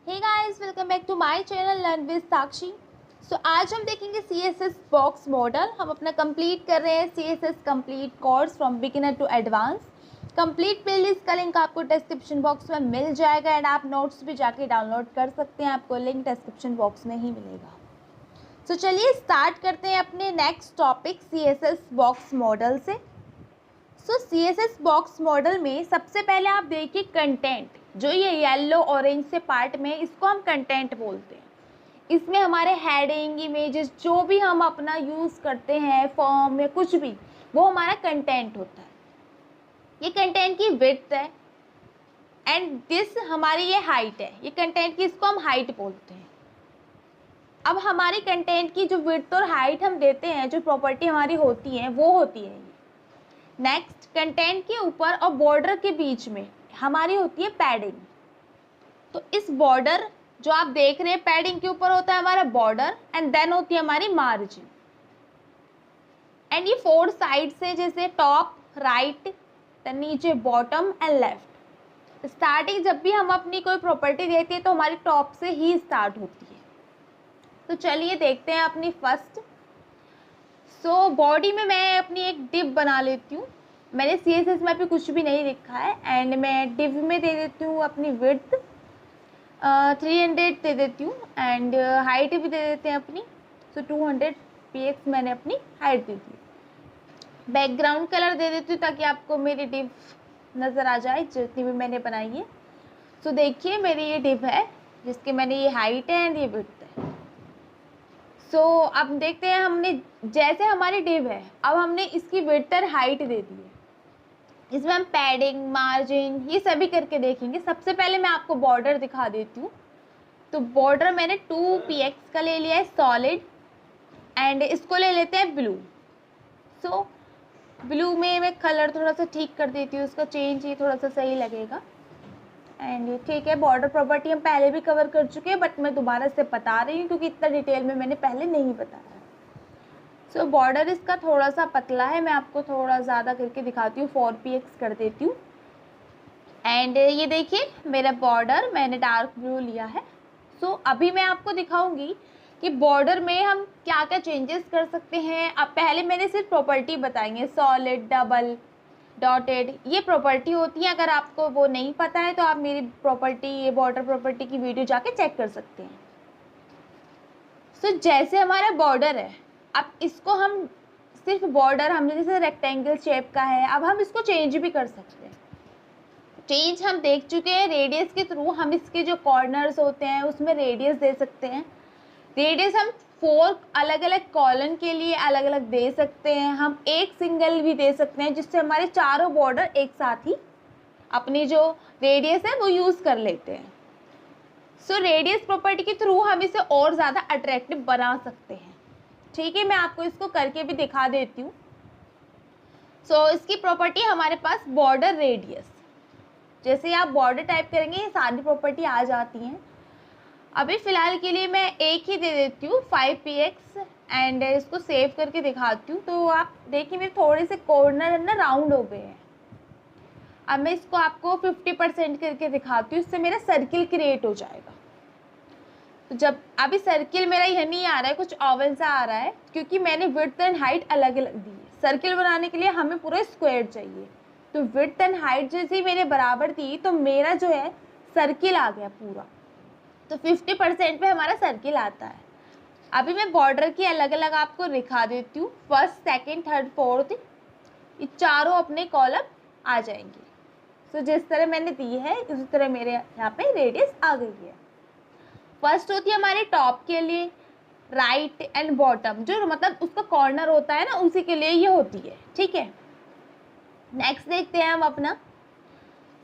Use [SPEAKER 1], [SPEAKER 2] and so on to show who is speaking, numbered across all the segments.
[SPEAKER 1] Hey guys, welcome back to my channel learn with Sakshi. आज हम देखेंगे CSS बॉक्स मॉडल। हम अपना कंप्लीट कर रहे हैं CSS complete course from beginner to advance. Complete playlist का लिंक आपको डिस्क्रिप्शन बॉक्स में मिल जाएगा एंड आप नोट्स भी जाके डाउनलोड कर सकते हैं। आपको लिंक डिस्क्रिप्शन बॉक्स में ही मिलेगा। चलिए स्टार्ट करते हैं अपने next topic CSS box model से। CSS बॉक्स मॉडल में सबसे पहले आप देखिए कंटेंट, जो ये येलो ऑरेंज से पार्ट में, इसको हम कंटेंट बोलते हैं। इसमें हमारे हेडिंग, इमेजेस, जो भी हम अपना यूज़ करते हैं फॉर्म या कुछ भी, वो हमारा कंटेंट होता है। ये कंटेंट की विड्थ है एंड दिस हमारी ये हाइट है। ये कंटेंट की, इसको हम हाइट बोलते हैं। अब हमारी कंटेंट की जो विड्थ और हाइट हम देते हैं, जो प्रॉपर्टी हमारी होती है, वो होती है। नेक्स्ट, कंटेंट के ऊपर और बॉर्डर के बीच में हमारी होती है पैडिंग। तो इस बॉर्डर जो आप देख रहे हैं, पैडिंग के ऊपर होता है हमारा बॉर्डर एंड देन होती है हमारी मार्जिन। एंड ये फोर साइड से, जैसे टॉप, राइट, नीचे, बॉटम एंड लेफ्ट। स्टार्टिंग जब भी हम अपनी कोई प्रॉपर्टी देते हैं तो हमारी टॉप से ही स्टार्ट होती है। तो चलिए देखते हैं अपनी फर्स्ट। बॉडी में मैं अपनी एक डिव बना लेती हूँ। मैंने CSS में भी कुछ भी नहीं लिखा है एंड मैं डिव में दे देती हूँ अपनी विड्थ 300 दे देती हूँ एंड हाइट भी दे देते हैं अपनी। 200 px मैंने अपनी हाइट दे दी। बैकग्राउंड कलर दे देती हूँ ताकि आपको मेरी डिव नज़र आ जाए जितनी भी मैंने बनाई है। देखिए मेरी ये डिव है जिसकी मैंने ये हाइट है एंड ये विड्थ है। अब देखते हैं, हमने जैसे हमारी डिव है, अब हमने इसकी विड्थ और हाइट दे दी है। इसमें हम पैडिंग, मार्जिन, ये सभी करके देखेंगे। सबसे पहले मैं आपको बॉर्डर दिखा देती हूँ। तो बॉर्डर मैंने 2px का ले लिया है सॉलिड एंड इसको ले लेते हैं ब्लू। ब्लू में मैं कलर थोड़ा सा ठीक कर देती हूँ, उसका चेंज ये थोड़ा सा सही लगेगा एंड ठीक है। बॉर्डर प्रॉपर्टी हम पहले भी कवर कर चुके हैं बट मैं दोबारा से बता रही हूँ क्योंकि इतना डिटेल में मैंने पहले नहीं बताया। बॉर्डर इसका थोड़ा सा पतला है, मैं आपको थोड़ा ज़्यादा करके दिखाती हूँ, 4px कर देती हूँ। एंड ये देखिए मेरा बॉर्डर मैंने डार्क ब्लू लिया है। अभी मैं आपको दिखाऊंगी कि बॉर्डर में हम क्या क्या चेंजेस कर सकते हैं। अब पहले मैंने सिर्फ प्रॉपर्टी बताएंगे, सॉलिड, डबल, डॉटेड, ये प्रॉपर्टी होती है। अगर आपको वो नहीं पता है तो आप मेरी प्रॉपर्टी, ये बॉर्डर प्रॉपर्टी की वीडियो जाके चेक कर सकते हैं। जैसे हमारा बॉर्डर है, अब इसको हम सिर्फ बॉर्डर, हमने जैसे रेक्टेंगल शेप का है, अब हम इसको चेंज भी कर सकते हैं। चेंज हम देख चुके हैं रेडियस के थ्रू। हम इसके जो कॉर्नर्स होते हैं उसमें रेडियस दे सकते हैं। रेडियस हम 4 अलग अलग कॉलम के लिए अलग अलग दे सकते हैं। हम एक सिंगल भी दे सकते हैं जिससे हमारे चारों बॉर्डर एक साथ ही अपनी जो रेडियस है वो यूज़ कर लेते हैं। रेडियस प्रॉपर्टी के थ्रू हम इसे और ज़्यादा अट्रैक्टिव बना सकते हैं। ठीक है, मैं आपको इसको करके भी दिखा देती हूँ। इसकी प्रॉपर्टी हमारे पास बॉर्डर रेडियस, जैसे आप बॉर्डर टाइप करेंगे ये सारी प्रॉपर्टी आ जाती हैं। अभी फ़िलहाल के लिए मैं एक ही दे देती हूँ 5px एंड इसको सेव करके दिखाती हूँ। तो आप देखिए मेरे थोड़े से कॉर्नर है ना राउंड हो गए हैं। अब मैं इसको आपको 50% करके दिखाती हूँ, इससे मेरा सर्किल क्रिएट हो जाएगा। तो जब अभी सर्किल मेरा यह नहीं आ रहा है, कुछ ओवल सा आ रहा है क्योंकि मैंने विड्थ एंड हाइट अलग अलग दी है। सर्किल बनाने के लिए हमें पूरा स्क्वायर चाहिए, तो विड्थ एंड हाइट जैसे मेरे बराबर थी तो मेरा जो है सर्किल आ गया पूरा। तो 50% पे हमारा सर्किल आता है। अभी मैं बॉर्डर की अलग अलग आपको दिखा देती हूँ। फर्स्ट, सेकंड, थर्ड, फोर्थ, ये चारों अपने कॉलम आ जाएंगे। जिस तरह मैंने दी है उसी तरह मेरे यहाँ पे रेडियस आ गई है। फर्स्ट होती है हमारे टॉप के लिए, राइट एंड बॉटम, जो मतलब उसका कॉर्नर होता है ना, उसी के लिए ये होती है। ठीक है, नेक्स्ट देखते हैं हम अपना।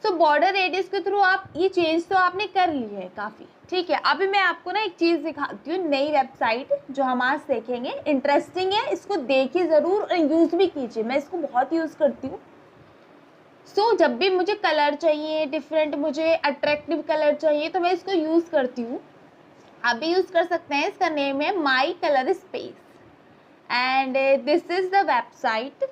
[SPEAKER 1] बॉर्डर रेडियस के थ्रू आप ये चेंज तो आपने कर ली है काफ़ी। ठीक है, अभी मैं आपको ना एक चीज़ दिखाती हूँ, नई वेबसाइट जो हम आज देखेंगे। इंटरेस्टिंग है, इसको देखिए ज़रूर और यूज़ भी कीजिए। मैं इसको बहुत यूज़ करती हूँ। जब भी मुझे कलर चाहिए डिफरेंट, मुझे अट्रैक्टिव कलर चाहिए, तो मैं इसको यूज़ करती हूँ। आप भी यूज़ कर सकते हैं। इसका नेम है माई colour space and this is the website.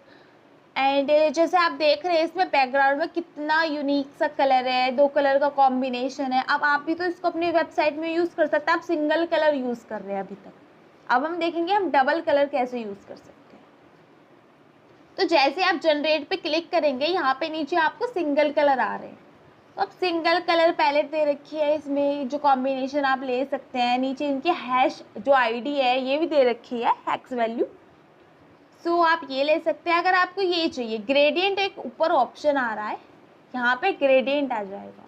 [SPEAKER 1] And जैसे आप देख रहे हैं इसमें बैकग्राउंड में कितना यूनिक सा कलर है, 2 कलर का कॉम्बिनेशन है। अब आप भी तो इसको अपनी वेबसाइट में यूज़ कर सकते हैं। आप सिंगल कलर यूज़ कर रहे हैं अभी तक, अब हम देखेंगे हम डबल कलर कैसे यूज़ कर सकते हैं। तो जैसे आप जनरेट पे क्लिक करेंगे, यहाँ पे नीचे आपको सिंगल कलर आ रहे हैं। तो अब सिंगल कलर पैलेट दे रखी है, इसमें जो कॉम्बिनेशन आप ले सकते हैं। नीचे इनकी हैश जो आईडी है ये भी दे रखी है, हैक्स वैल्यू। सो आप ये ले सकते हैं। अगर आपको ये चाहिए ग्रेडियंट, एक ऊपर ऑप्शन आ रहा है, यहाँ पे ग्रेडियंट आ जाएगा।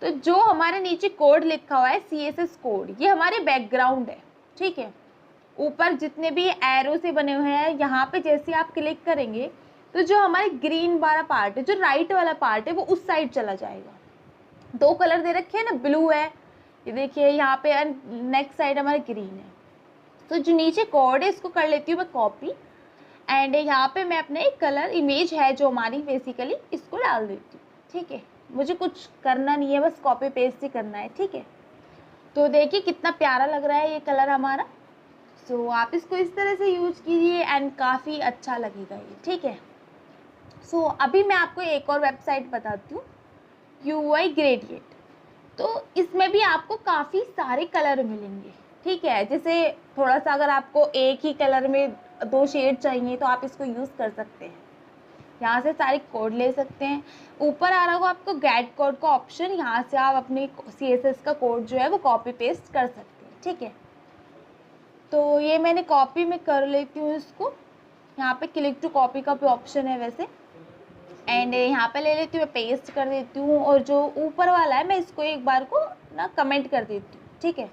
[SPEAKER 1] तो जो हमारे नीचे कोड लिखा हुआ है CSS कोड, ये हमारे बैकग्राउंड है, ठीक है। ऊपर जितने भी एरो से बने हुए हैं, यहाँ पे जैसे आप क्लिक करेंगे तो जो हमारे ग्रीन वाला पार्ट है, जो राइट वाला पार्ट है, वो उस साइड चला जाएगा। 2 कलर दे रखे हैं ना, ब्लू है ये देखिए यहाँ पे, नेक्स्ट साइड हमारे ग्रीन है। तो जो नीचे कोड है इसको कर लेती हूँ मैं कॉपी, एंड यहाँ पे मैं अपने कलर इमेज है जो हमारी बेसिकली, इसको डाल देती हूँ, ठीक है। मुझे कुछ करना नहीं है, बस कॉपी पेस्ट ही करना है, ठीक है। तो देखिए कितना प्यारा लग रहा है ये कलर हमारा। सो आप इसको इस तरह से यूज कीजिए एंड काफ़ी अच्छा लगेगा ये, ठीक है। सो अभी मैं आपको एक और वेबसाइट बताती हूँ, UI ग्रेडियंट। तो इसमें भी आपको काफ़ी सारे कलर मिलेंगे, ठीक है। जैसे थोड़ा सा अगर आपको एक ही कलर में 2 शेड चाहिए तो आप इसको यूज़ कर सकते हैं। यहाँ से सारे कोड ले सकते हैं। ऊपर आ रहा होगा आपको गेट कोड का ऑप्शन, यहाँ से आप अपने CSS का कोड जो है वो कॉपी पेस्ट कर सकते हैं, ठीक है। तो ये मैंने कॉपी में कर लेती हूँ इसको। यहाँ पे क्लिक टू कॉपी का भी ऑप्शन है वैसे, एंड यहाँ पे ले लेती हूँ, मैं पेस्ट कर देती हूँ। और जो ऊपर वाला है मैं इसको एक बार को ना कमेंट कर देती हूँ, ठीक है।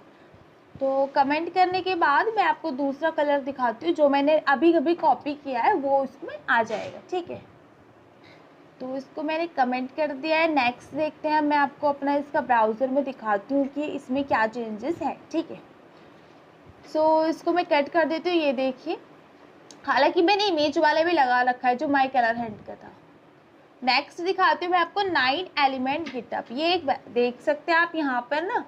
[SPEAKER 1] तो कमेंट करने के बाद मैं आपको दूसरा कलर दिखाती हूँ, जो मैंने अभी अभी कॉपी किया है वो उसमें आ जाएगा, ठीक है। तो इसको मैंने कमेंट कर दिया है। नेक्स्ट देखते हैं, मैं आपको अपना इसका ब्राउज़र में दिखाती हूँ कि इसमें क्या चेंजेस है, ठीक है। सो इसको मैं कट कर देती हूँ, ये देखिए। हालांकि मैंने इमेज वाला भी लगा रखा है जो माई कलर हैंड का था। नेक्स्ट दिखाती हूँ मैं आपको 9 एलिमेंट गिटअप। ये एक देख सकते हैं आप यहाँ पर ना,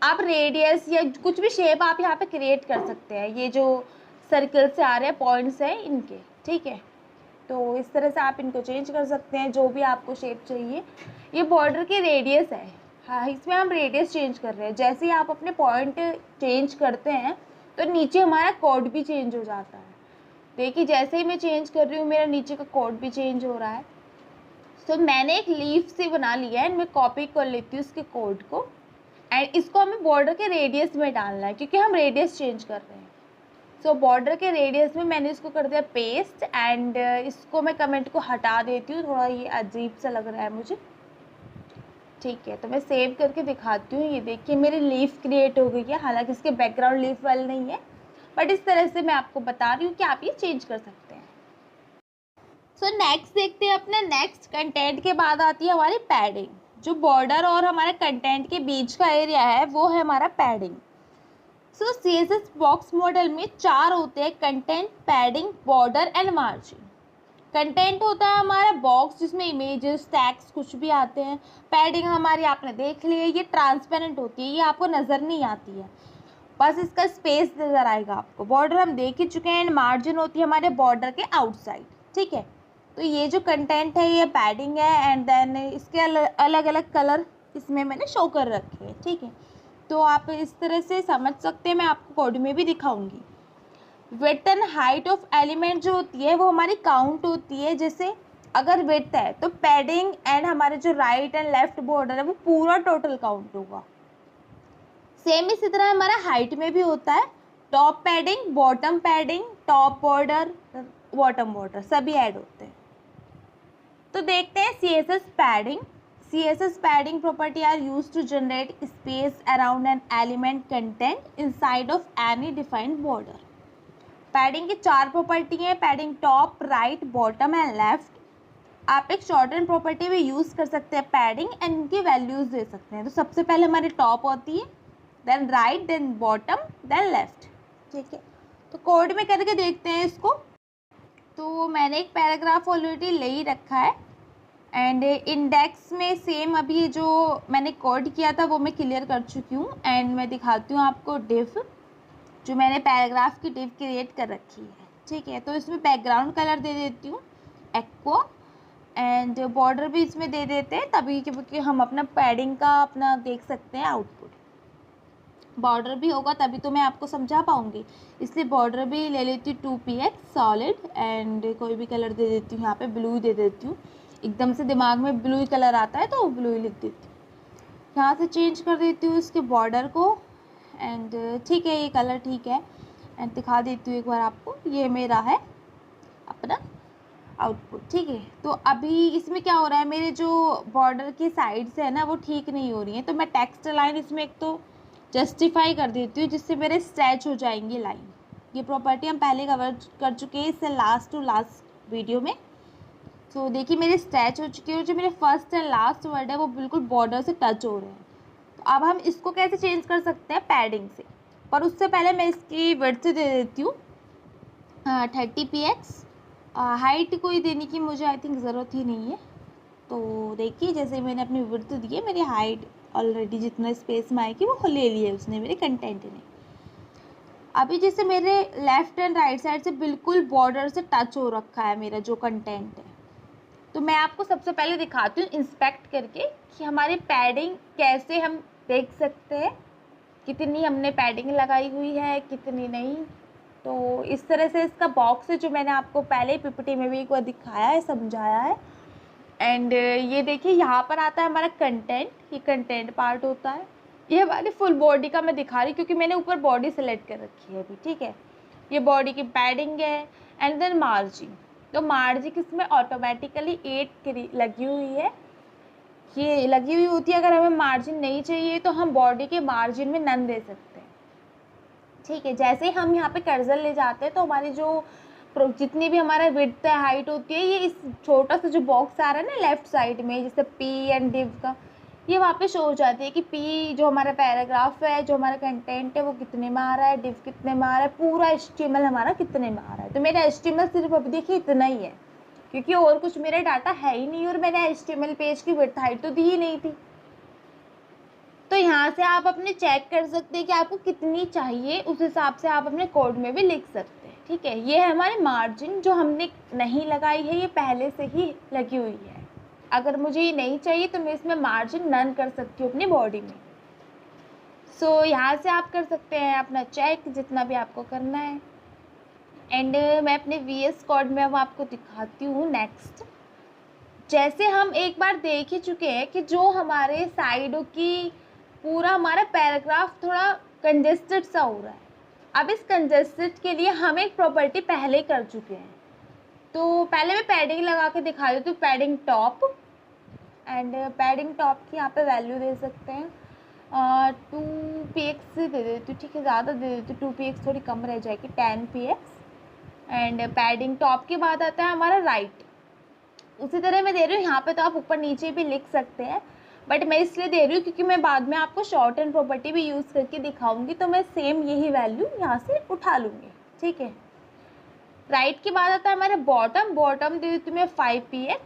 [SPEAKER 1] आप रेडियस या कुछ भी शेप आप यहाँ पे क्रिएट कर सकते हैं। ये जो सर्कल से आ रहे हैं पॉइंट्स हैं इनके, ठीक है। तो इस तरह से आप इनको चेंज कर सकते हैं, जो भी आपको शेप चाहिए। ये बॉर्डर की रेडियस है, हाँ, इसमें हम रेडियस चेंज कर रहे हैं। जैसे ही आप अपने पॉइंट चेंज करते हैं तो नीचे हमारा कोड भी चेंज हो जाता है। देखिए जैसे ही मैं चेंज कर रही हूँ मेरा नीचे का कोड भी चेंज हो रहा है। सो मैंने एक लीफ से बना लिया है, मैं कॉपी कर लेती हूँ इसके कोड को, एंड इसको हमें बॉर्डर के रेडियस में डालना है क्योंकि हम रेडियस चेंज कर रहे हैं। सो बॉर्डर के रेडियस में मैंने इसको कर दिया पेस्ट, एंड इसको मैं कमेंट को हटा देती हूँ, थोड़ा ये अजीब सा लग रहा है मुझे, ठीक है। तो मैं सेव करके दिखाती हूँ। ये देखिए मेरी लीफ क्रिएट हो गई है, हालांकि इसके बैकग्राउंड लीफ वाले नहीं है, बट इस तरह से मैं आपको बता रही हूँ कि आप ये चेंज कर सकते हैं। सो नेक्स्ट देखते हैं अपने नेक्स्ट कंटेंट के बाद आती है हमारी पैडिंग। जो बॉर्डर और हमारे कंटेंट के बीच का एरिया है वो है हमारा पैडिंग। सो CSS बॉक्स मॉडल में 4 होते हैं, content, padding, border and margin. Content होता है हमारा बॉक्स जिसमें इमेजेस, टैग्स कुछ भी आते हैं। पैडिंग हमारी आपने देख ली है, ये ट्रांसपेरेंट होती है, ये आपको नज़र नहीं आती है, बस इसका स्पेस नज़र आएगा आपको। बॉर्डर हम देख ही चुके हैं, एंड मार्जिन होती है हमारे बॉर्डर के आउटसाइड, ठीक है। तो ये जो कंटेंट है ये पैडिंग है, एंड देन इसके अलग अलग कलर इसमें मैंने शो कर रखे हैं, ठीक है। तो आप इस तरह से समझ सकते हैं, मैं आपको कोड में भी दिखाऊंगी। Width and height of element जो होती है वो हमारी काउंट होती है। जैसे अगर विड्थ है तो पैडिंग एंड हमारे जो राइट एंड लेफ्ट बॉर्डर है वो पूरा टोटल काउंट होगा। सेम इसी तरह हमारा हाइट में भी होता है, top padding, bottom padding, top border, bottom border सभी ऐड होते हैं। तो देखते हैं CSS padding. CSS padding property are use to generate space around an element content inside of any defined border. Padding की 4 प्रॉपर्टी हैं, padding top, right, bottom and left. आप एक शॉर्ट एंड प्रॉपर्टी भी यूज़ कर सकते हैं padding, and इनकी values दे सकते हैं। तो सबसे पहले हमारी टॉप होती है, then right, then bottom, then left, ठीक है। तो कोड में करके देखते हैं इसको। तो मैंने एक पैराग्राफ ऑलरेडी ले ही रखा है, एंड इंडेक्स में सेम अभी जो मैंने कोड किया था वो मैं क्लियर कर चुकी हूँ, एंड मैं दिखाती हूँ आपको डिव, जो मैंने पैराग्राफ की डिव क्रिएट कर रखी है, ठीक है। तो इसमें बैकग्राउंड कलर दे देती हूँ, एक्वा, एंड बॉर्डर भी इसमें दे देते हैं तभी क्योंकि हम अपना पैडिंग का अपना देख सकते हैं आउटपुट। बॉर्डर भी होगा तभी तो मैं आपको समझा पाऊँगी, इसलिए बॉर्डर भी ले लेती हूँ 2px सॉलिड, एंड कोई भी कलर दे देती हूँ, यहाँ पे ब्लू दे देती हूँ। एकदम से दिमाग में ब्लू ही कलर आता है तो ब्लू ही लिख देती हूँ। यहाँ से चेंज कर देती हूँ इसके बॉर्डर को, एंड ठीक है ये कलर ठीक है, एंड दिखा देती हूँ एक बार आपको, ये मेरा है अपना आउटपुट। ठीक है, तो अभी इसमें क्या हो रहा है, मेरे जो बॉर्डर की साइड्स है ना वो ठीक नहीं हो रही हैं, तो मैं टेक्स्ट लाइन इसमें एक तो जस्टिफाई कर देती हूँ जिससे मेरे स्ट्रेच हो जाएंगी लाइन। ये प्रॉपर्टी हम पहले कवर कर चुके हैं इससे लास्ट टू लास्ट वीडियो में। तो देखिए मेरे स्ट्रेच हो चुके हैं और जो मेरे फर्स्ट एंड लास्ट वर्ड है वो बिल्कुल बॉर्डर से टच हो रहे हैं। तो अब हम इसको कैसे चेंज कर सकते हैं, पैडिंग से, पर उससे पहले मैं इसकी विड्थ दे देती हूँ 30px। हाइट कोई देने की मुझे आई थिंक ज़रूरत ही नहीं है। तो देखिए जैसे मैंने अपनी विड्थ दी है, मेरी हाइट ऑलरेडी जितना स्पेस में आएगी वो ले ली है उसने, मेरे कंटेंट ने। अभी जैसे मेरे लेफ़्ट एंड राइट साइड से बिल्कुल बॉर्डर से टच हो रखा है मेरा जो कंटेंट है, तो मैं आपको सबसे पहले दिखाती हूँ इंस्पेक्ट करके कि हमारी पैडिंग कैसे हम देख सकते हैं, कितनी हमने पैडिंग लगाई हुई है कितनी नहीं। तो इस तरह से इसका बॉक्स है जो मैंने आपको पहले पीपीटी में भी एक बार दिखाया है, समझाया है। एंड ये देखिए यहाँ पर आता है हमारा कंटेंट, ये कंटेंट पार्ट होता है। ये हमारी फुल बॉडी का मैं दिखा रही क्योंकि मैंने ऊपर बॉडी सेलेक्ट कर रखी है अभी। ठीक है, ये बॉडी की पैडिंग है, एंड देन मार्जिन। तो मार्जिन इसमें ऑटोमेटिकली 8 लगी हुई है, ये लगी हुई होती है। अगर हमें मार्जिन नहीं चाहिए तो हम बॉडी के मार्जिन में नन दे सकते हैं। ठीक है, जैसे ही हम यहाँ पे कर्सर ले जाते हैं तो हमारी जो जितनी भी हमारा विड्थ है हाइट होती है, ये इस छोटा सा जो बॉक्स आ रहा है ना लेफ्ट साइड में जैसे पी एंड डिव का, ये वहाँ पे शो हो जाती है कि पी जो हमारा पैराग्राफ है, जो हमारा कंटेंट है वो कितने में आ रहा है, डिव कितने में आ रहा है, पूरा HTML हमारा कितने में आ रहा है। तो मेरा HTML सिर्फ अभी देखिए इतना ही है क्योंकि और कुछ मेरा डाटा है ही नहीं, और मैंने HTML पेज की विड्थ हाइट तो दी ही नहीं थी। तो यहाँ से आप अपने चेक कर सकते हैं कि आपको कितनी चाहिए, उस हिसाब से आप अपने कोड में भी लिख सकते हैं। ठीक है, ये है हमारी मार्जिन जो हमने नहीं लगाई है, ये पहले से ही लगी हुई है। अगर मुझे ये नहीं चाहिए तो मैं इसमें मार्जिन नन कर सकती हूँ अपनी बॉडी में। सो यहाँ से आप कर सकते हैं अपना चेक जितना भी आपको करना है। एंड मैं अपने VS कोड में अब आपको दिखाती हूँ नेक्स्ट। जैसे हम एक बार देख ही चुके हैं कि जो हमारे साइडों की पूरा हमारा पैराग्राफ थोड़ा कंजेस्टेड सा हो रहा है। अब इस कंजेस्टेड के लिए हम एक प्रॉपर्टी पहले कर चुके हैं, तो पहले मैं पैडिंग लगा के दिखा देती हूँ। Padding top, and padding top की यहाँ पे वैल्यू दे सकते हैं 2px दे देती हूँ। ठीक है, ज़्यादा दे देती हूँ, 2px थोड़ी कम रह जाएगी, 10px। एंड पैडिंग टॉप के बाद आता है हमारा राइट, उसी तरह मैं दे रही हूँ। यहाँ पे तो आप ऊपर नीचे भी लिख सकते हैं, बट मैं इसलिए दे रही हूँ क्योंकि मैं बाद में आपको शॉर्ट एंड प्रॉपर्टी भी यूज़ करके दिखाऊंगी, तो मैं सेम यही वैल्यू यहाँ से उठा लूँगी। ठीक है, राइट के बाद आता है हमारा बॉटम। बॉटम दे देती हूँ मैं 5px,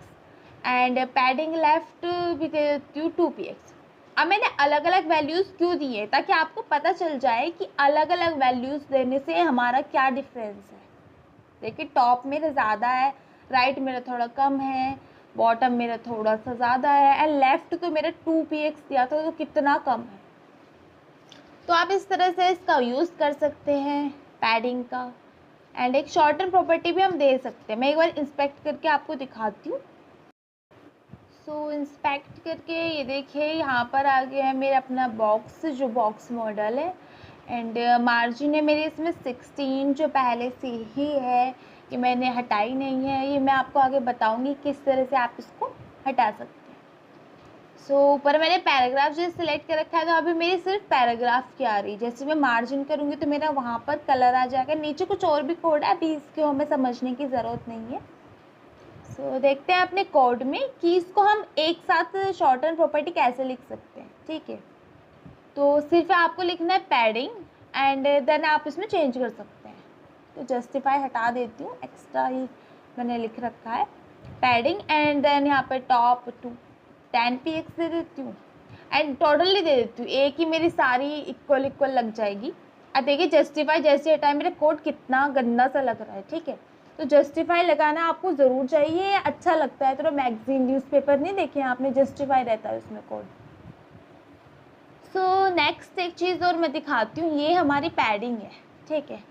[SPEAKER 1] एंड पैडिंग लेफ्ट भी दे देती हूँ 2px। अब मैंने अलग अलग वैल्यूज़ क्यों दी है, ताकि आपको पता चल जाए कि अलग अलग वैल्यूज़ देने से हमारा क्या डिफरेंस है। देखिए टॉप मेरा ज़्यादा है, राइट मेरा थोड़ा कम है, बॉटम मेरा थोड़ा सा ज़्यादा है, एंड लेफ़्ट तो मेरा 2px दिया था तो कितना कम है। तो आप इस तरह से इसका यूज़ कर सकते हैं पैडिंग का। एंड एक शॉर्टन प्रॉपर्टी भी हम दे सकते हैं। मैं एक बार इंस्पेक्ट करके आपको दिखाती हूँ। सो इंस्पेक्ट करके ये देखिए यहाँ पर आ गया है मेरा अपना बॉक्स, जो बॉक्स मॉडल है। एंड मार्जिन है मेरे इसमें 16 जो पहले से ही है, कि मैंने हटाई नहीं है। ये मैं आपको आगे बताऊंगी किस तरह से आप इसको हटा सकते हैं। सो ऊपर मैंने पैराग्राफ जो सिलेक्ट कर रखा है, तो अभी मेरी सिर्फ पैराग्राफ की आ रही है। जैसे मैं मार्जिन करूँगी तो मेरा वहाँ पर कलर आ जाएगा। नीचे कुछ और भी कोड है, अभी इसको हमें समझने की ज़रूरत नहीं है। सो देखते हैं अपने कोड में कि इसको हम एक साथ शॉर्ट एंड प्रॉपर्टी कैसे लिख सकते हैं। ठीक है, तो सिर्फ आपको लिखना है पैडिंग, एंड देन आप इसमें चेंज कर सकते हैं। तो जस्टिफाई हटा देती हूँ, एक्स्ट्रा ही मैंने लिख रखा है पैडिंग, एंड देन यहाँ पे टॉप 10px दे देती हूँ, एंड टोटली दे देती हूँ, एक ही मेरी सारी इक्वल लग जाएगी। अब देखिए जस्टिफाई जैसे हटाए मेरा कोड कितना गंदा सा लग रहा है। ठीक है, तो जस्टिफाई लगाना आपको ज़रूर चाहिए, अच्छा लगता है। तो मैगजीन न्यूज़पेपर नहीं देखे आपने, जस्टिफाई रहता है उसमें कोड। सो नेक्स्ट एक चीज़ और मैं दिखाती हूँ, ये हमारी पैडिंग है, ठीक है।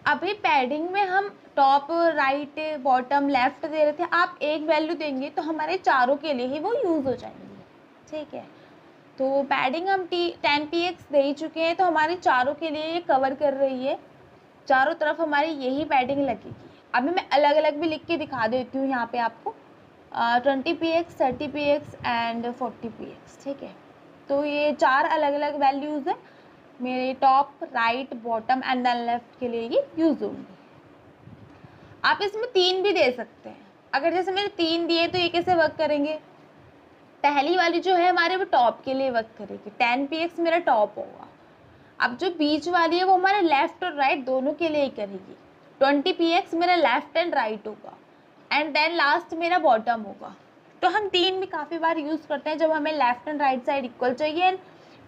[SPEAKER 1] अभी पैडिंग में हम टॉप, राइट, बॉटम, लेफ्ट दे रहे थे, आप एक वैल्यू देंगे तो हमारे चारों के लिए ही वो यूज़ हो जाएंगी, ठीक है। तो पैडिंग हम 10px दे ही चुके हैं, तो हमारे चारों के लिए ये कवर कर रही है, चारों तरफ हमारी यही पैडिंग लगेगी। अभी मैं अलग अलग भी लिख के दिखा देती हूँ यहाँ पे आपको, 20px, 30px एंड 40px, ठीक है। तो ये 4 अलग अलग वैल्यूज़ हैं मेरे top, right, bottom and then left के लिए ये यूज़ होंगी। आप इसमें 3 भी दे सकते हैं। अगर जैसे मैंने 3 दिए तो ये कैसे वर्क करेंगे, पहली वाली जो है हमारे वो टॉप के लिए वर्क करेगी, 10px मेरा टॉप होगा। अब जो बीच वाली है वो हमारे लेफ्ट और राइट दोनों के लिए ही करेगी, 20px मेरा लेफ्ट एंड राइट होगा, एंड देन लास्ट मेरा बॉटम होगा। तो हम 3 भी काफ़ी बार यूज़ करते हैं जब हमें left and right side equal चाहिए, एंड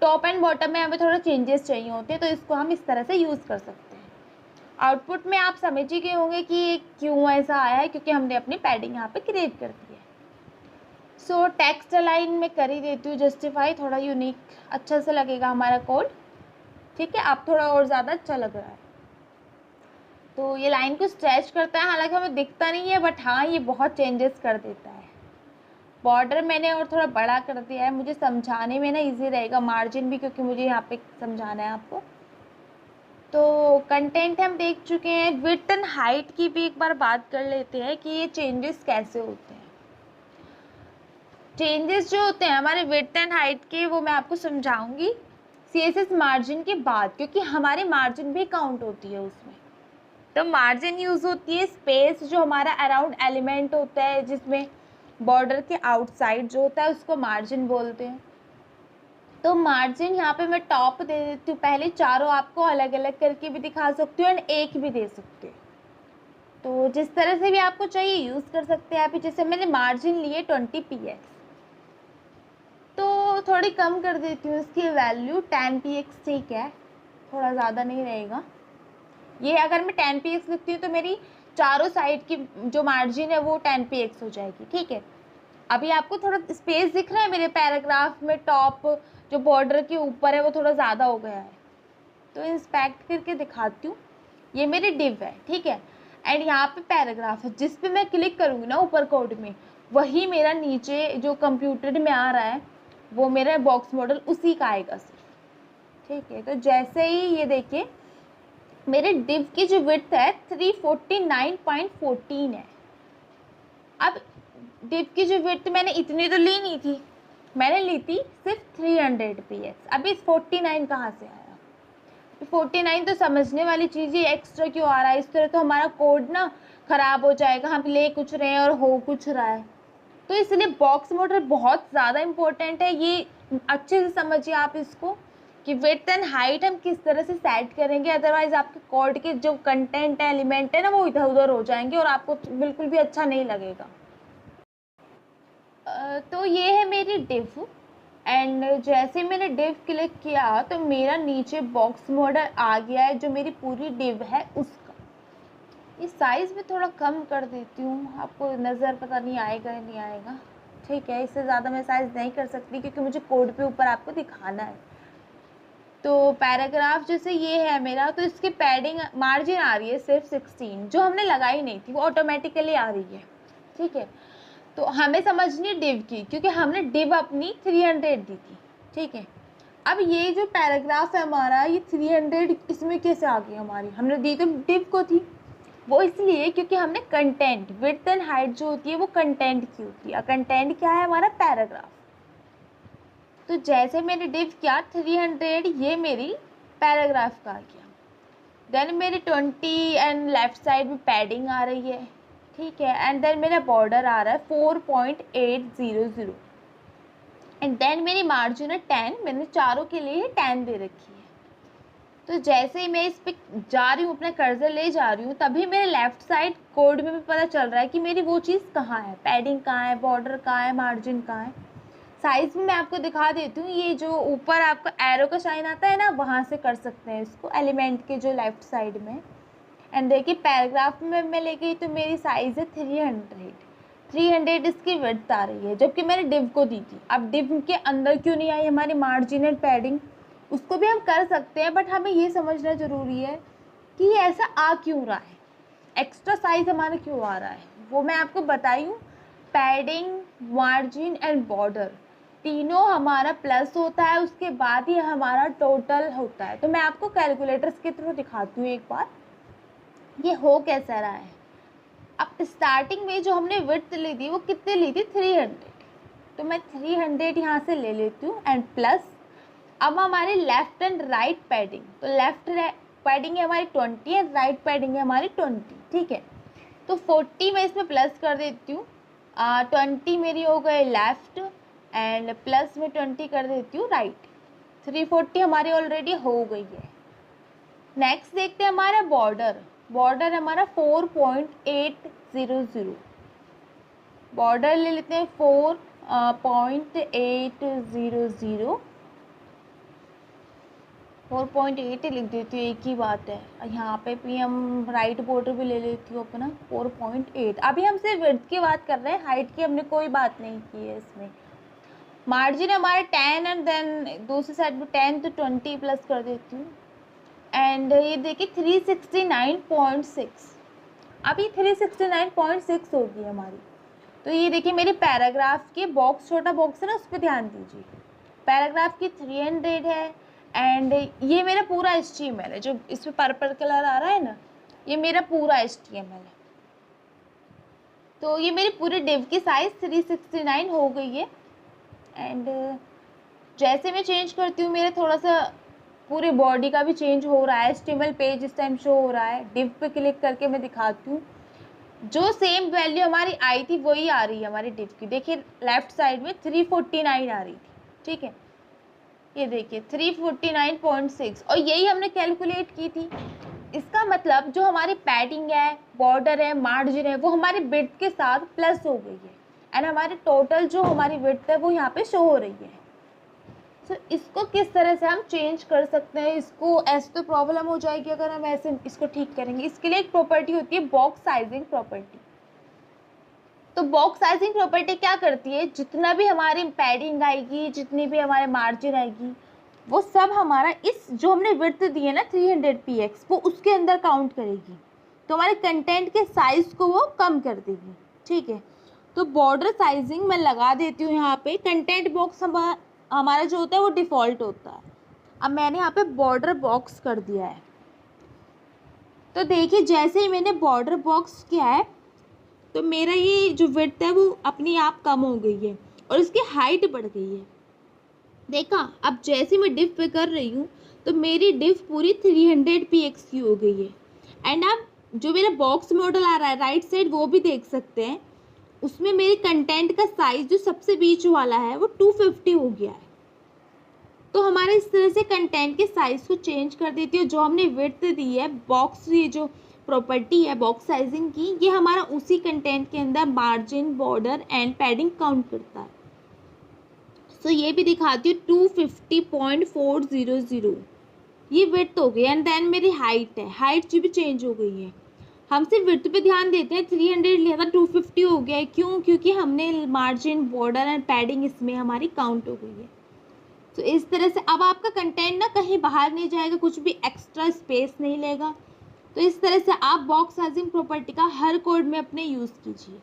[SPEAKER 1] टॉप एंड बॉटम में हमें थोड़ा चेंजेस चाहिए होते हैं, तो इसको हम इस तरह से यूज़ कर सकते हैं। आउटपुट में आप समझ ही गए होंगे कि क्यों ऐसा आया है, क्योंकि हमने अपनी पैडिंग यहाँ पे क्रिएट कर दी है। सो टेक्स्ट अलाइन में कर ही देती हूँ जस्टिफाई, थोड़ा यूनिक अच्छा से लगेगा हमारा कोड, ठीक है। आप थोड़ा और ज़्यादा अच्छा लग रहा है। तो ये लाइन को स्ट्रेच करता है, हालांकि हमें दिखता नहीं है, बट हाँ ये बहुत चेंजेस कर देता है। बॉर्डर मैंने और थोड़ा बड़ा कर दिया है, मुझे समझाने में ना इजी रहेगा, मार्जिन भी, क्योंकि मुझे यहाँ पे समझाना है आपको। तो कंटेंट हम देख चुके हैं, विड्थ एंड हाइट की भी एक बार बात कर लेते हैं कि ये चेंजेस कैसे होते हैं। चेंजेस जो होते हैं हमारे विड्थ एंड हाइट के, वो मैं आपको समझाऊंगी CSS मार्जिन के बाद, क्योंकि हमारी मार्जिन भी काउंट होती है उसमें। तो मार्जिन यूज़ होती है स्पेस जो हमारा अराउंड एलिमेंट होता है, जिसमें बॉर्डर के आउटसाइड जो होता है उसको मार्जिन बोलते हैं। तो मार्जिन यहाँ पे मैं टॉप दे देती हूँ, पहले चारों आपको अलग अलग करके भी दिखा सकती हूँ एंड एक भी दे सकती हूँ, तो जिस तरह से भी आपको चाहिए यूज़ कर सकते हैं आप। जैसे मैंने मार्जिन लिए 20px, तो थोड़ी कम कर देती हूँ इसकी वैल्यू 10px, ठीक है, थोड़ा ज़्यादा नहीं रहेगा ये। अगर मैं 10px लिखती हूँ तो मेरी चारों साइड की जो मार्जिन है वो 10px हो जाएगी, ठीक है। अभी आपको थोड़ा स्पेस दिख रहा है मेरे पैराग्राफ में, टॉप जो बॉर्डर के ऊपर है वो थोड़ा ज़्यादा हो गया है, तो इंस्पेक्ट करके दिखाती हूँ। ये मेरी डिव है, ठीक है, एंड यहाँ पे पैराग्राफ है, जिस पे मैं क्लिक करूँगी ना ऊपर कोड में, वही मेरा नीचे जो कंप्यूटर में आ रहा है वो मेरा बॉक्स मॉडल उसी का आएगा सिर्फ, ठीक है। तो जैसे ही ये देखिए मेरे डिव की जो विड्थ है 349.14 है। अब डिव की जो विड्थ मैंने इतनी तो ली नहीं थी, मैंने ली थी सिर्फ 300px। अभी 49 कहाँ से आया, 49 तो समझने वाली चीज़ ही, एक्स्ट्रा क्यों आ रहा है, इस तरह तो हमारा कोड ना ख़राब हो जाएगा, हम ले कुछ रहे हैं और हो कुछ रहा है। तो इसलिए बॉक्स मॉडल बहुत ज़्यादा इम्पोर्टेंट है, ये अच्छे से समझिए आप इसको कि विड्थ एंड हाइट हम किस तरह से सेट करेंगे, अदरवाइज आपके कोड के जो कंटेंट है, एलिमेंट है ना, वो इधर उधर हो जाएंगे और आपको बिल्कुल भी अच्छा नहीं लगेगा। तो ये है मेरी डिव, एंड जैसे मैंने डिव क्लिक किया तो मेरा नीचे बॉक्स मॉडल आ गया है, जो मेरी पूरी डिव है उसका। इस साइज़ में थोड़ा कम कर देती हूँ, आपको नज़र पता नहीं आएगा या नहीं आएगा, ठीक है। इससे ज़्यादा मैं साइज़ नहीं कर सकती क्योंकि मुझे कोड पे ऊपर आपको दिखाना है। तो पैराग्राफ जैसे ये है मेरा, तो इसकी पैडिंग मार्जिन आ रही है सिर्फ 16, जो हमने लगाई नहीं थी, वो ऑटोमेटिकली आ रही है, ठीक है। तो हमें समझनी डिव की, क्योंकि हमने डिव अपनी 300 दी थी, ठीक है। अब ये जो पैराग्राफ है हमारा, ये 300 इसमें कैसे आ गई हमारी, हमने दी तो डिव को थी, वो इसलिए क्योंकि हमने कंटेंट, विड्थ एंड हाइट जो होती है वो कंटेंट की होती है, कंटेंट क्या है हमारा, पैराग्राफ। तो जैसे मैंने डिव किया 300, ये मेरी पैराग्राफ का आ गया। देन मेरी 20 एंड लेफ्ट साइड में पैडिंग आ रही है, ठीक है, एंड देन मेरा बॉर्डर आ रहा है 4.800, एंड देन मेरी मार्जिन है 10, मैंने चारों के लिए 10 दे रखी है। तो जैसे ही मैं इस पर जा रही हूँ, अपना कर्सर ले जा रही हूँ, तभी मेरे लेफ्ट साइड कोड में भी पता चल रहा है कि मेरी वो चीज़ कहाँ है, पैडिंग कहाँ है, बॉर्डर कहाँ है, मार्जिन कहाँ है। साइज़ में मैं आपको दिखा देती हूँ, ये जो ऊपर आपका एरो का साइन आता है ना, वहाँ से कर सकते हैं इसको, एलिमेंट के जो लेफ्ट साइड में, एंड देखिए पैराग्राफ में मैं ले गई तो मेरी साइज़ है 300 इसकी विड्थ आ रही है, जबकि मैंने डिव को दी थी। अब डिव के अंदर क्यों नहीं आई हमारी मार्जिन एंड पैडिंग, उसको भी हम कर सकते हैं, बट हमें ये समझना ज़रूरी है कि ये ऐसा आ क्यों रहा है, एक्स्ट्रा साइज़ हमारा क्यों आ रहा है। वो मैं आपको बताई हूँ, पैडिंग, मार्जिन एंड बॉर्डर तीनों हमारा प्लस होता है, उसके बाद ही हमारा टोटल होता है। तो मैं आपको कैलकुलेटर्स के थ्रू दिखाती हूँ एक बार ये हो कैसा रहा है। अब स्टार्टिंग में जो हमने विड्थ ली थी वो कितने ली थी, 300, तो मैं 300 यहाँ से ले लेती हूँ एंड प्लस। अब हमारी लेफ्ट एंड राइट पैडिंग, तो लेफ्ट पैडिंग है हमारी 20 एंड राइट पैडिंग है हमारी 20, ठीक है। तो 40 मैं इसमें प्लस कर देती हूँ, 20 मेरी हो गए लेफ्ट एंड प्लस में 20 कर देती हूँ राइट, 340 हमारी ऑलरेडी हो गई है। नेक्स्ट देखते हैं हमारा बॉर्डर हमारा 4.800, बॉर्डर ले लेते हैं 4.8 लिख देती हूँ, एक ही बात है। यहाँ पे भी हम राइट बॉर्डर भी ले लेती हूँ अपना 4.8। अभी हम सिर्फ विड्थ की बात कर रहे हैं, हाइट की हमने कोई बात नहीं की है इसमें। मार्जिन हमारे 10 एंड देन दूसरी साइड में 10 तो 20 प्लस कर देती हूँ एंड ये देखिए 369.6, अभी 369.6 होगी हमारी। तो ये देखिए मेरे पैराग्राफ के बॉक्स, छोटा बॉक्स है ना, उस पर ध्यान दीजिए। पैराग्राफ की 300 है एंड ये मेरा पूरा HTML है, जो इसमें पर्पल कलर आ रहा है ना, ये मेरा पूरा HTML है। तो ये मेरी पूरी डिव की साइज़ 369 हो गई है एंड जैसे मैं चेंज करती हूँ मेरे थोड़ा सा पूरे बॉडी का भी चेंज हो रहा है। HTML पेज इस टाइम शो हो रहा है, डिव पे क्लिक करके मैं दिखाती हूँ, जो सेम वैल्यू हमारी आई थी वही आ रही है हमारी डिव की। देखिए लेफ्ट साइड में 349 आ रही थी, ठीक है, ये देखिए 349.6 और यही हमने कैलकुलेट की थी। इसका मतलब जो हमारी पैडिंग है, बॉर्डर है, मार्जिन है, वो हमारी विड्थ के साथ प्लस हो गई है एंड हमारी टोटल जो हमारी विड्थ है वो यहाँ पे शो हो रही है। तो इसको किस तरह से हम चेंज कर सकते हैं, इसको ऐसे तो प्रॉब्लम हो जाएगी अगर हम ऐसे इसको ठीक करेंगे। इसके लिए एक प्रॉपर्टी होती है बॉक्स साइजिंग प्रॉपर्टी। तो बॉक्स साइजिंग प्रॉपर्टी क्या करती है, जितना भी हमारी पैडिंग आएगी, जितनी भी हमारे मार्जिन आएगी, वो सब हमारा इस जो हमने विड्थ दी है ना 300 px, वो उसके अंदर काउंट करेगी, तो हमारे कंटेंट के साइज को वो कम कर देगी, ठीक है। तो बॉर्डर साइजिंग मैं लगा देती हूँ यहाँ पे। कंटेंट बॉक्स हमारा जो होता है वो डिफ़ॉल्ट होता है। अब मैंने यहाँ पे बॉर्डर बॉक्स कर दिया है, तो देखिए जैसे ही मैंने बॉर्डर बॉक्स किया है तो मेरा ये जो विड्थ है वो अपने आप कम हो गई है और इसकी हाइट बढ़ गई है। देखा, अब जैसे मैं डिव पे कर रही हूँ तो मेरी डिव पूरी 300 px की हो गई है एंड अब जो मेरा बॉक्स मॉडल आ रहा है राइट साइड वो भी देख सकते हैं, उसमें मेरे कंटेंट का साइज जो सबसे बीच वाला है वो 250 हो गया है। तो हमारे इस तरह से कंटेंट के साइज को चेंज कर देती है। जो हमने विड्थ दी है बॉक्स, ये जो प्रॉपर्टी है बॉक्स साइजिंग की, ये हमारा उसी कंटेंट के अंदर margin, border and padding count करता है। सो ये भी दिखाती हूँ 250.400 ये विड्थ हो गई एंड देन मेरी हाइट है, हाइट जो भी चेंज हो गई है। हम सिर्फ विड्थ पे ध्यान देते हैं, 300 लिया था 250 हो गया है, क्यों, क्योंकि हमने मार्जिन, बॉर्डर एंड पैडिंग इसमें हमारी काउंट हो गई है। तो इस तरह से अब आपका कंटेंट ना कहीं बाहर नहीं जाएगा, कुछ भी एक्स्ट्रा स्पेस नहीं लेगा। तो इस तरह से आप बॉक्स साइजिंग प्रॉपर्टी का हर कोड में अपने यूज़ कीजिए।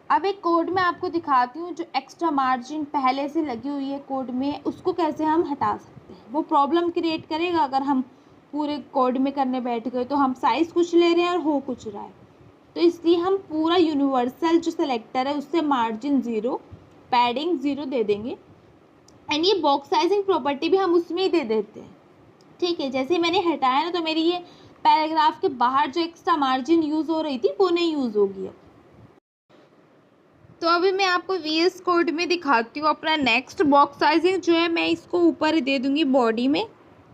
[SPEAKER 1] अब एक कोड में आपको दिखाती हूँ, जो एक्स्ट्रा मार्जिन पहले से लगी हुई है कोड में, उसको कैसे हम हटा सकते हैं। वो प्रॉब्लम क्रिएट करेगा अगर हम पूरे कोड में करने बैठ गए, तो हम साइज़ कुछ ले रहे हैं और हो कुछ रहा है। तो इसलिए हम पूरा यूनिवर्सल जो सेलेक्टर है उससे मार्जिन 0, पैडिंग 0 दे देंगे एंड ये बॉक्स साइजिंग प्रॉपर्टी भी हम उसमें ही दे देते हैं, ठीक है। जैसे मैंने हटाया ना, तो मेरी ये पैराग्राफ के बाहर जो एक्स्ट्रा मार्जिन यूज़ हो रही थी वो नहीं यूज़ होगी। तो अभी मैं आपको VS कोड में दिखाती हूँ अपना नेक्स्ट बॉक्स साइजिंग जो है, मैं इसको ऊपर दे दूँगी बॉडी में।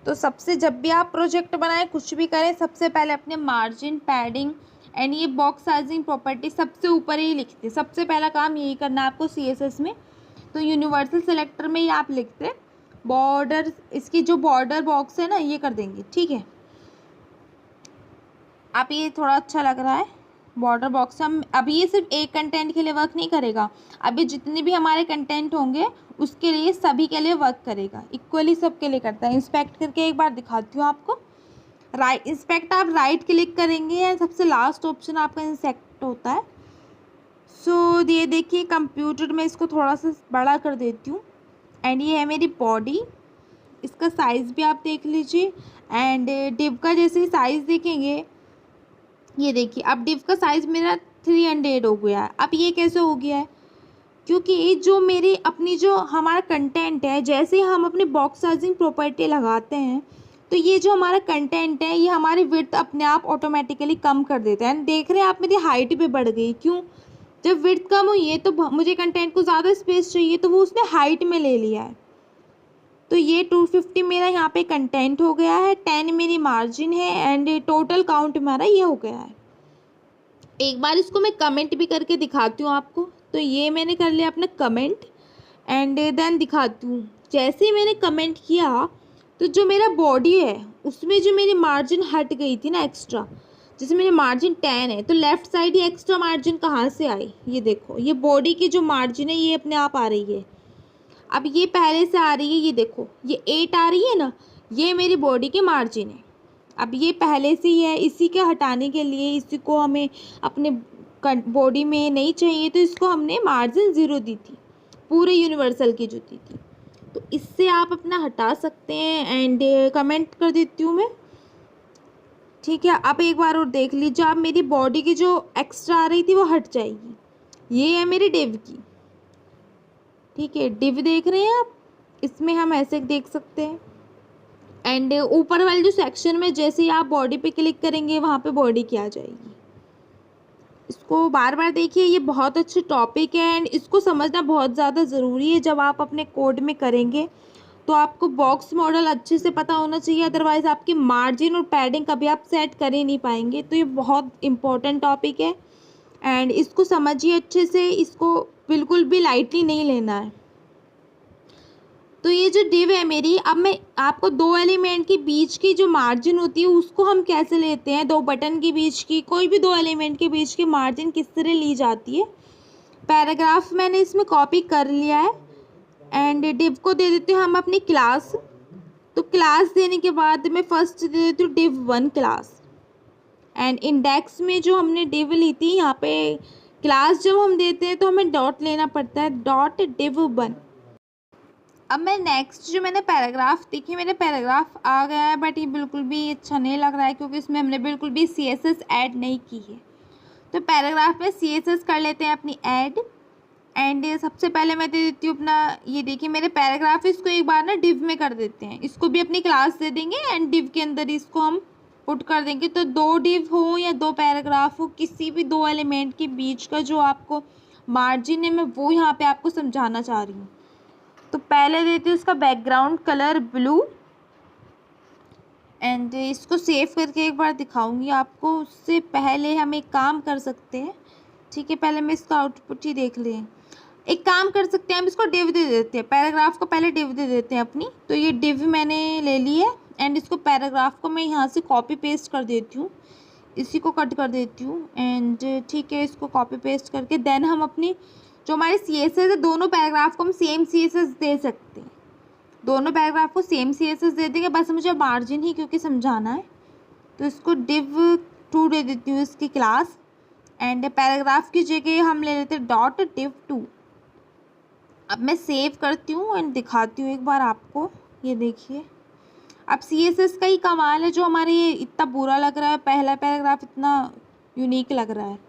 [SPEAKER 1] तो सबसे जब भी आप प्रोजेक्ट बनाएं, कुछ भी करें, सबसे पहले अपने मार्जिन, पैडिंग एंड ये बॉक्स साइजिंग प्रॉपर्टी सबसे ऊपर ही लिखते हैं। सबसे पहला काम यही करना है आपको CSS में। तो यूनिवर्सल सेलेक्टर में ही आप लिखते हैं बॉर्डर, इसकी जो बॉर्डर बॉक्स है ना ये कर देंगे, ठीक है। आप ये थोड़ा अच्छा लग रहा है बॉर्डर बॉक्स। हम अभी ये सिर्फ एक कंटेंट के लिए वर्क नहीं करेगा, अभी जितने भी हमारे कंटेंट होंगे उसके लिए सभी के लिए वर्क करेगा, इक्वली सबके लिए करता है। इंस्पेक्ट करके एक बार दिखाती हूँ आपको। राइट इंस्पेक्ट आप राइट क्लिक करेंगे एंड सबसे लास्ट ऑप्शन आपका इंस्पेक्ट होता है। सो ये देखिए कंप्यूटर में इसको थोड़ा सा बड़ा कर देती हूँ एंड ये है मेरी बॉडी। इसका साइज़ भी आप देख लीजिए एंड डिव का जैसे ही साइज़ देखेंगे, ये देखिए अब डिव का साइज़ मेरा 300 हो गया है। अब ये कैसे हो गया है, क्योंकि जो मेरी अपनी जो हमारा कंटेंट है, जैसे ही हम अपने बॉक्स साइजिंग प्रॉपर्टी लगाते हैं तो ये जो हमारा कंटेंट है ये हमारी विड्थ अपने आप ऑटोमेटिकली कम कर देता है। देख रहे हैं आप मेरी हाइट भी बढ़ गई, क्यों? जब विड्थ कम हुई है तो मुझे कंटेंट को ज़्यादा स्पेस चाहिए तो वो उसने हाइट में ले लिया है। तो ये 250 मेरा यहाँ पे कंटेंट हो गया है, 10 मेरी मार्जिन है एंड टोटल काउंट हमारा ये हो गया है। एक बार इसको मैं कमेंट भी करके दिखाती हूँ आपको। तो ये मैंने कर लिया अपना कमेंट एंड देन दिखाती हूँ। जैसे ही मैंने कमेंट किया तो जो मेरा बॉडी है उसमें जो मेरी मार्जिन हट गई थी ना एक्स्ट्रा, जैसे मेरी मार्जिन 10 है तो लेफ़्ट साइड ये एक्स्ट्रा मार्जिन कहाँ से आई, ये देखो ये बॉडी की जो मार्जिन है ये अपने आप आ रही है। अब ये पहले से आ रही है, ये देखो ये 8 आ रही है ना, ये मेरी बॉडी की मार्जिन है। अब ये पहले से ही है, इसी के हटाने के लिए इसी को हमें अपने बॉडी में नहीं चाहिए तो इसको हमने मार्जिन 0 दी थी, पूरे यूनिवर्सल की जो दी थी। तो इससे आप अपना हटा सकते हैं एंड कमेंट कर देती हूँ मैं, ठीक है। अब एक बार और देख लीजिए, आप मेरी बॉडी की जो एक्स्ट्रा आ रही थी वो हट जाएगी। ये है मेरी डिव की, ठीक है। डिव देख रहे हैं आप, इसमें हम ऐसे देख सकते हैं एंड ऊपर वाले जो सेक्शन में जैसे ही आप बॉडी पे क्लिक करेंगे वहाँ पे बॉडी की आ जाएगी। इसको बार बार देखिए, ये बहुत अच्छे टॉपिक है एंड इसको समझना बहुत ज़्यादा ज़रूरी है। जब आप अपने कोड में करेंगे तो आपको बॉक्स मॉडल अच्छे से पता होना चाहिए, अदरवाइज़ आपकी मार्जिन और पैडिंग कभी आप सेट कर ही नहीं पाएंगे। तो ये बहुत इम्पोर्टेंट टॉपिक है एंड इसको समझिए अच्छे से, इसको बिल्कुल भी लाइटली नहीं लेना है। तो ये जो डिव है मेरी, अब मैं आपको 2 एलिमेंट के बीच की जो मार्जिन होती है उसको हम कैसे लेते हैं, 2 बटन के बीच की, कोई भी 2 एलिमेंट के बीच की मार्जिन किस तरह ली जाती है। पैराग्राफ मैंने इसमें कॉपी कर लिया है एंड डिव को दे देते हैं हम अपनी क्लास। तो क्लास देने के बाद मैं फर्स्ट दे देती हूँ div 1 क्लास एंड इंडेक्स में जो हमने डिव ली थी यहाँ पे क्लास जब हम देते हैं तो हमें डॉट लेना पड़ता है, डॉट div 1। अब मैं नेक्स्ट जो मैंने पैराग्राफ देखी, मेरे पैराग्राफ आ गया है बट ये बिल्कुल भी अच्छा नहीं लग रहा है क्योंकि इसमें हमने बिल्कुल भी CSS ऐड नहीं की है। तो पैराग्राफ में CSS कर लेते हैं अपनी ऐड एंड सबसे पहले मैं दे देती हूँ अपना, ये देखिए मेरे पैराग्राफ, इसको एक बार ना डिव में कर देते हैं, इसको भी अपनी क्लास दे देंगे एंड डिव के अंदर इसको हम पुट कर देंगे। तो 2 डिव हो या 2 पैराग्राफ हो, किसी भी 2 एलिमेंट के बीच का जो आपको मार्जिन है मैं वो यहाँ पे आपको समझाना चाह रही हूँ। तो पहले देती हूँ उसका बैकग्राउंड कलर ब्लू एंड इसको सेव करके एक बार दिखाऊंगी आपको। उससे पहले हम एक काम कर सकते हैं, ठीक है, पहले मैं इसका आउटपुट ही देख लें। एक काम कर सकते हैं, हम इसको डिव दे देते हैं, पैराग्राफ को पहले डिव दे देते हैं अपनी। तो ये डिव मैंने ले ली है एंड इसको पैराग्राफ को मैं यहाँ से कॉपी पेस्ट कर देती हूँ, इसी को कट कर देती हूँ एंड ठीक है, इसको कॉपी पेस्ट करके देन हम अपनी जो हमारे CSS है, दोनों पैराग्राफ को हम सेम CSS दे सकते हैं, दोनों पैराग्राफ को सेम CSS दे देंगे। बस मुझे मार्जिन ही क्योंकि समझाना है तो इसको div 2 दे देती हूँ इसकी क्लास एंड पैराग्राफ की जगह हम ले लेते हैं डॉट div 2। अब मैं सेव करती हूँ एंड दिखाती हूँ एक बार आपको, ये देखिए अब CSS का ही कमाल है जो हमारे ये इतना बुरा लग रहा है, पहला पैराग्राफ इतना यूनिक लग रहा है।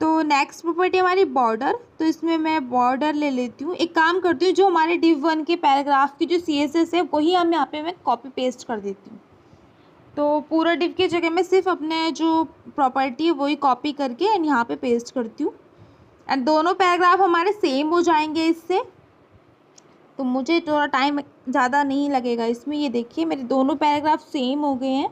[SPEAKER 1] तो नेक्स्ट प्रॉपर्टी हमारी बॉर्डर, तो इसमें मैं बॉर्डर ले लेती हूँ। एक काम करती हूँ, जो हमारे div 1 के पैराग्राफ की जो CSS है वही हम यहाँ पे मैं कॉपी पेस्ट कर देती हूँ। तो पूरा div की जगह मैं सिर्फ अपने जो प्रॉपर्टी है वही कॉपी करके एंड यहाँ पे पेस्ट करती हूँ एंड दोनों पैराग्राफ हमारे सेम हो जाएंगे इससे। तो मुझे थोड़ा टाइम ज़्यादा नहीं लगेगा इसमें। ये देखिए मेरे दोनों पैराग्राफ सेम हो गए हैं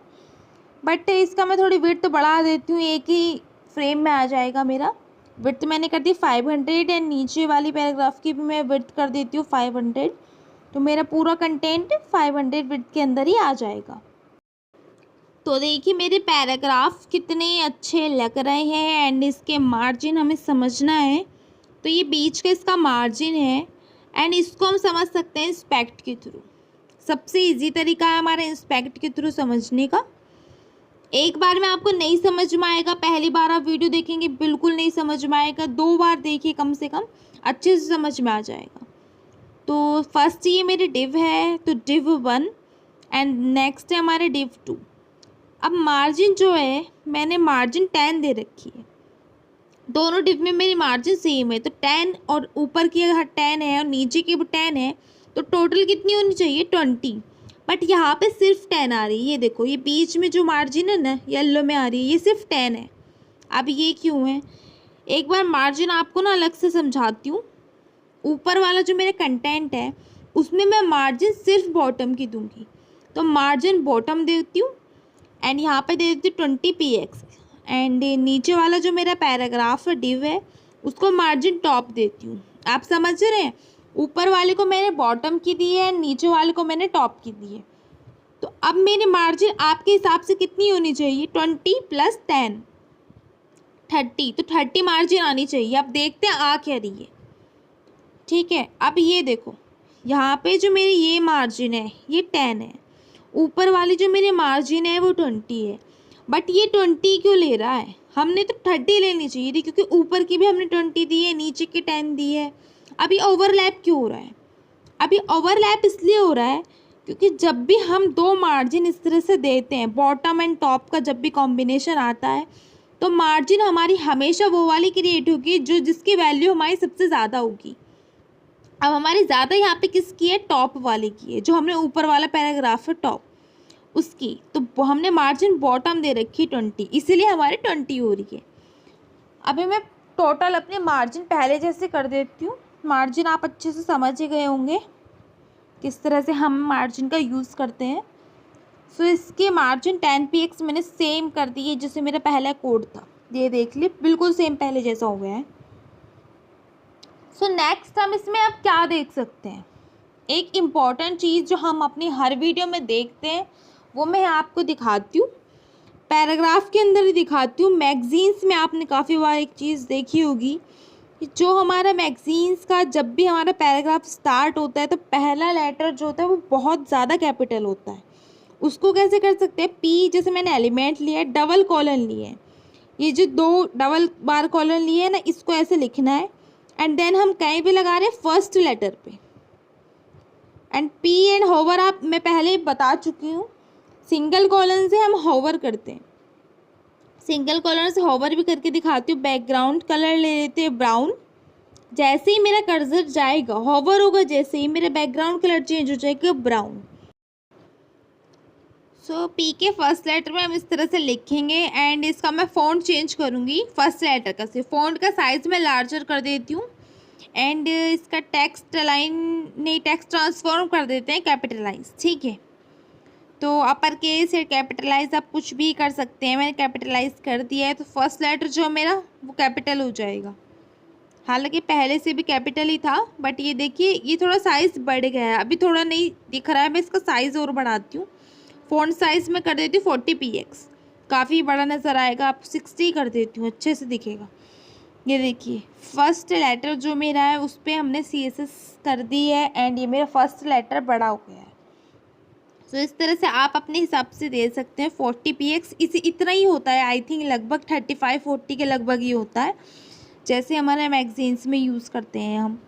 [SPEAKER 1] बट इसका मैं थोड़ी विड्थ बढ़ा देती हूँ, एक ही फ्रेम में आ जाएगा मेरा। विड्थ मैंने कर दी 500 एंड नीचे वाली पैराग्राफ की भी मैं विड्थ कर देती हूँ 500। तो मेरा पूरा कंटेंट 500 विड्थ के अंदर ही आ जाएगा। तो देखिए मेरे पैराग्राफ कितने अच्छे लग रहे हैं एंड इसके मार्जिन हमें समझना है। तो ये बीच का इसका मार्जिन है एंड इसको हम समझ सकते हैं इंस्पेक्ट के थ्रू। सबसे इजी तरीका है हमारा इंस्पेक्ट के थ्रू समझने का। एक बार में आपको नहीं समझ में आएगा, पहली बार आप वीडियो देखेंगे बिल्कुल नहीं समझ में आएगा, 2 बार देखिए कम से कम अच्छे से समझ में आ जाएगा। तो फर्स्ट ये मेरी डिव है, तो डिव 1 एंड नेक्स्ट है हमारे डिव 2। अब मार्जिन जो है मैंने मार्जिन 10 दे रखी है, दोनों डिव में मेरी मार्जिन सेम है। तो 10 और ऊपर की अगर 10 है और नीचे की भी 10 है तो टोटल कितनी होनी चाहिए 20। बट यहाँ पे सिर्फ 10 आ रही है। ये देखो ये बीच में जो मार्जिन है ना येलो में आ रही है, ये सिर्फ 10 है। अब ये क्यों है, एक बार मार्जिन आपको ना अलग से समझाती हूँ। ऊपर वाला जो मेरा कंटेंट है उसमें मैं मार्जिन सिर्फ बॉटम की दूंगी, तो मार्जिन बॉटम देती हूँ एंड यहाँ पे दे देती हूँ 20 px एंड नीचे वाला जो मेरा पैराग्राफ डिव है उसको मार्जिन टॉप देती हूँ। आप समझ रहे हैं, ऊपर वाले को मैंने बॉटम की दी है, नीचे वाले को मैंने टॉप की दी है। तो अब मेरी मार्जिन आपके हिसाब से कितनी होनी चाहिए, 20 + 10 30। तो 30 मार्जिन आनी चाहिए। अब देखते हैं आ क्या रही है। ठीक है, अब ये देखो यहाँ पे जो मेरी ये मार्जिन है ये 10 है, ऊपर वाली जो मेरी मार्जिन है वो 20 है। बट ये 20 क्यों ले रहा है, हमने तो 30 लेनी चाहिए थी क्योंकि ऊपर की भी हमने 20 दी है, नीचे की 10 दी है। अभी ओवरलैप क्यों हो रहा है, अभी ओवरलैप इसलिए हो रहा है क्योंकि जब भी हम 2 मार्जिन इस तरह से देते हैं, बॉटम एंड टॉप का जब भी कॉम्बिनेशन आता है तो मार्जिन हमारी हमेशा वो वाली क्रिएट होगी जो जिसकी वैल्यू हमारी सबसे ज़्यादा होगी। अब हमारी ज़्यादा यहाँ पे किसकी है, टॉप वाले की है, जो हमने ऊपर वाला पैराग्राफ है टॉप उसकी। तो हमने मार्जिन बॉटम दे रखी 20, इसीलिए हमारी 20 हो रही है। अभी मैं टोटल अपने मार्जिन पहले जैसे कर देती हूँ। मार्जिन आप अच्छे से समझ ही गए होंगे किस तरह से हम मार्जिन का यूज़ करते हैं। सो इसके मार्जिन 10 px मैंने सेम कर दी है जैसे मेरा पहला कोड था, ये देख ली बिल्कुल सेम पहले जैसा हो गया है। सो नेक्स्ट हम इसमें अब क्या देख सकते हैं, एक इम्पॉर्टेंट चीज़ जो हम अपनी हर वीडियो में देखते हैं वो मैं आपको दिखाती हूँ, पैराग्राफ के अंदर ही दिखाती हूँ। मैगज़ीन्स में आपने काफ़ी बार एक चीज़ देखी होगी कि जो हमारा मैगज़ीन्स का जब भी हमारा पैराग्राफ स्टार्ट होता है तो पहला लेटर जो होता है वो बहुत ज़्यादा कैपिटल होता है। उसको कैसे कर सकते हैं, पी जैसे मैंने एलिमेंट लिया है, डबल कॉलन लिए हैं, ये जो 2 डबल बार कॉलन लिए हैं ना इसको ऐसे लिखना है एंड देन हम कहीं भी लगा रहे हैं फर्स्ट लेटर पे एंड पी एंड होवर आप मैं पहले ही बता चुकी हूँ, सिंगल कॉलन से हम होवर करते हैं, सिंगल कॉलन से होवर भी करके दिखाती हूँ। बैकग्राउंड कलर ले लेते हैं ब्राउन, जैसे ही मेरा कर्सर जाएगा होवर होगा जैसे ही मेरा बैकग्राउंड कलर चेंज हो जाएगा ब्राउन। सो पी के फर्स्ट लेटर में हम इस तरह से लिखेंगे एंड इसका मैं फ़ॉन्ट चेंज करूँगी फर्स्ट लेटर का, सिर्फ फ़ॉन्ट का साइज़ मैं लार्जर कर देती हूँ एंड इसका टेक्स्ट लाइन नहीं टेक्स्ट ट्रांसफॉर्म कर देते हैं कैपिटलाइज। ठीक है, तो अपर केस या कैपिटलाइज आप कुछ भी कर सकते हैं, मैंने कैपिटलाइज कर दिया है तो फर्स्ट लेटर जो मेरा वो कैपिटल हो जाएगा। हालांकि पहले से भी कैपिटल ही था बट ये देखिए ये थोड़ा साइज़ बढ़ गया है, अभी थोड़ा नहीं दिख रहा है, मैं इसका साइज़ और बढ़ाती हूँ। फ़ॉन्ट साइज़ में कर देती हूँ 40 px, काफ़ी बड़ा नज़र आएगा, आप 60 कर देती हूँ अच्छे से दिखेगा। ये देखिए फर्स्ट लेटर जो मेरा है उस पर हमने CSS कर दी है एंड ये मेरा फर्स्ट लेटर बड़ा हो गया है। सो इस तरह से आप अपने हिसाब से दे सकते हैं 40 px, इसी इतना ही होता है आई थिंक, लगभग 35-40 के लगभग ही होता है जैसे हमारे मैगजीन्स में यूज़ करते हैं हम।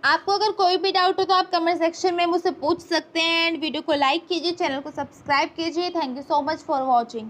[SPEAKER 1] आपको अगर कोई भी डाउट हो तो आप कमेंट सेक्शन में मुझसे पूछ सकते हैं एंड वीडियो को लाइक कीजिए, चैनल को सब्सक्राइब कीजिए। Thank you so much for watching.